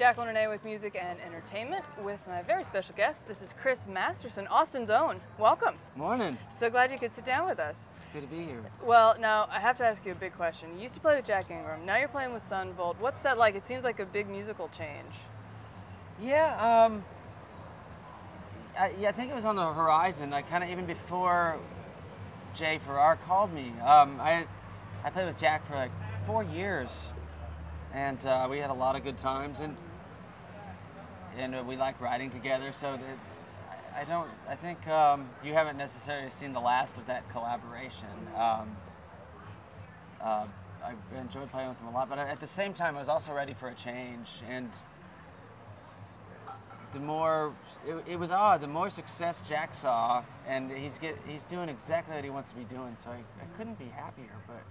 Jacqueline Renee with Music and Entertainment with my very special guest. This is Chris Masterson, Austin's own. Welcome. Morning. So glad you could sit down with us. It's good to be here. Well, now I have to ask you a big question. You used to play with Jack Ingram. Now you're playing with Sunvolt. What's that like? It seems like a big musical change. Yeah, I think it was on the horizon. I kind of even before Jay Farrar called me. I played with Jack for like 4 years, and we had a lot of good times, and we like writing together. So that I think you haven't necessarily seen the last of that collaboration. I enjoyed playing with him a lot, but at the same time, I was also ready for a change. And the more it was odd, the more success Jack saw, and he's doing exactly what he wants to be doing. So I couldn't be happier. But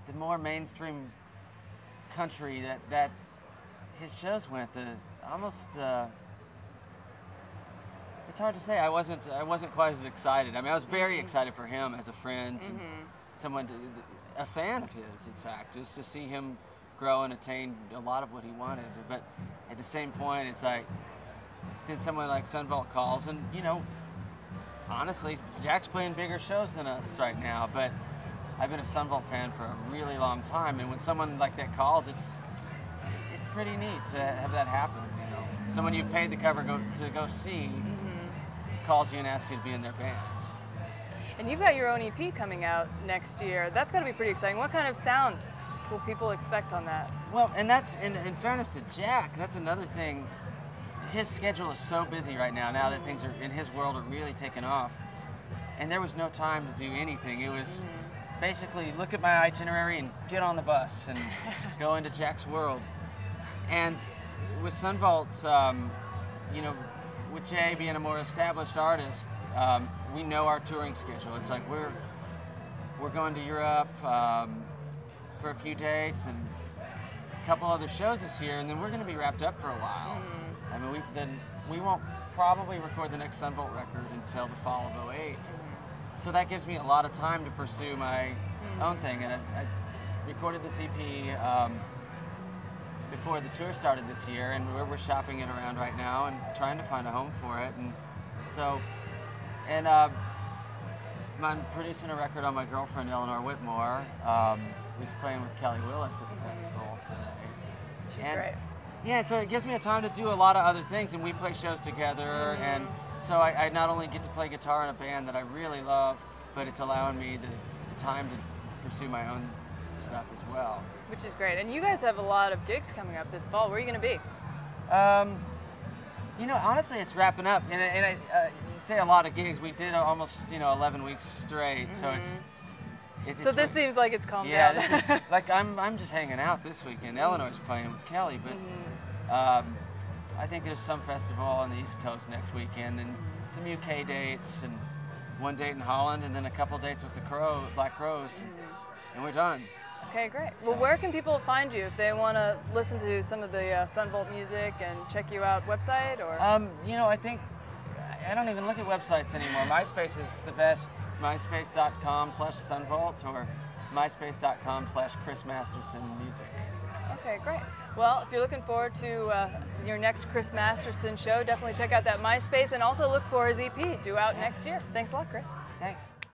the more mainstream country that his shows went, it's hard to say. I wasn't quite as excited. I mean, I was very excited for him as a friend, and a fan of his, in fact, just to see him grow and attain a lot of what he wanted. But at the same point, it's like, then someone like Sunvolt calls, and honestly, Jack's playing bigger shows than us right now, but I've been a Sunvolt fan for a really long time, and when someone like that calls, it's pretty neat to have that happen. Someone you've paid the cover to go see calls you and asks you to be in their band. And you've got your own EP coming out next year. That's got to be pretty exciting. What kind of sound will people expect on that? Well, and that's in fairness to Jack, that's another thing. His schedule is so busy right now. Now that things are in his world are really taking off, and there was no time to do anything. It was basically look at my itinerary and get on the bus and go into Jack's world. And with Sunvolt, with Jay being a more established artist, we know our touring schedule. It's like we're going to Europe for a few dates and a couple other shows this year, and then we're going to be wrapped up for a while. I mean, we won't probably record the next Sunvolt record until the fall of '08. So that gives me a lot of time to pursue my own thing. And I recorded this EP before the tour started this year, and we're shopping it around right now and trying to find a home for it. And so, I'm producing a record on my girlfriend, Eleanor Whitmore, who's playing with Kelly Willis at the festival today. She's great. Yeah, so it gives me a time to do a lot of other things, and we play shows together, and so I not only get to play guitar in a band that I really love, but it's allowing me the time to pursue my own stuff as well. Which is great. And you guys have a lot of gigs coming up this fall. Where are you going to be? Honestly, it's wrapping up, and you say a lot of gigs. We did almost 11 weeks straight, so so this seems like it's calmed down. Yeah, this is like I'm just hanging out this weekend. Eleanor's playing with Kelly, but I think there's some festival on the East Coast next weekend, and some UK dates, and one date in Holland, and then a couple dates with the Black Crows, and we're done. Okay, great. So, well, where can people find you if they want to listen to some of the Sunvolt music and check you out? Website or? I think I don't even look at websites anymore. MySpace is the best. MySpace.com/Sunvolt or MySpace.com/Chris Masterson Music. Okay, great. Well, if you're looking forward to your next Chris Masterson show, definitely check out that MySpace, and also look for his EP due out next year. Thanks a lot, Chris. Thanks.